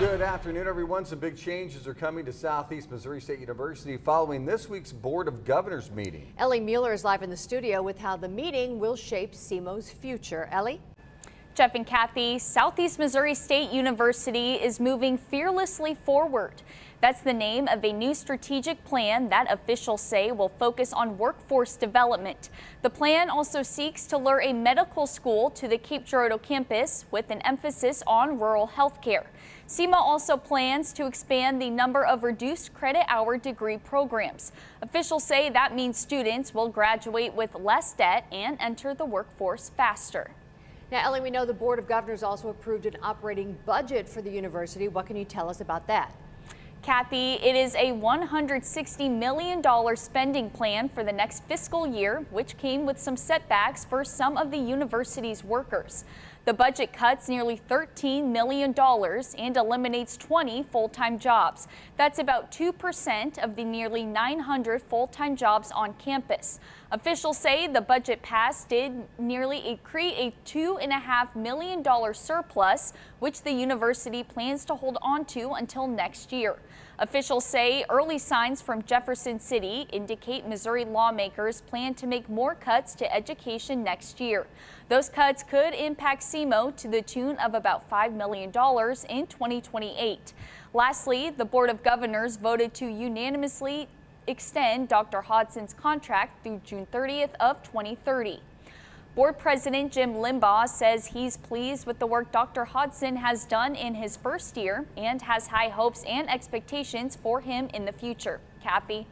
Good afternoon, everyone. Some big changes are coming to Southeast Missouri State University following this week's Board of Governors meeting. Ellie Mueller is live in the studio with how the meeting will shape SEMO's future. Ellie? Jeff and Kathy, Southeast Missouri State University is moving fearlessly forward. That's the name of a new strategic plan that officials say will focus on workforce development. The plan also seeks to lure a medical school to the Cape Girardeau campus with an emphasis on rural health care. SEMO also plans to expand the number of reduced credit hour degree programs. Officials say that means students will graduate with less debt and enter the workforce faster. Now, Ellie, we know the Board of Governors also approved an operating budget for the university. What can you tell us about that? Kathy, it is a $160 million spending plan for the next fiscal year, which came with some setbacks for some of the university's workers. The budget cuts nearly $13 million and eliminates 20 full-time jobs. That's about 2% of the nearly 900 full-time jobs on campus. Officials say the budget pass did nearly create a $2.5 million surplus, which the university plans to hold on to until next year. Officials say early signs from Jefferson City indicate Missouri lawmakers plan to make more cuts to education next year. Those cuts could impact SEMO to the tune of about $5 million in 2028. Lastly, the Board of Governors voted to unanimously extend Dr. Hodgson's contract through June 30th of 2030. Board President Jim Limbaugh says he's pleased with the work Dr. Hodgson has done in his first year and has high hopes and expectations for him in the future. Kathy?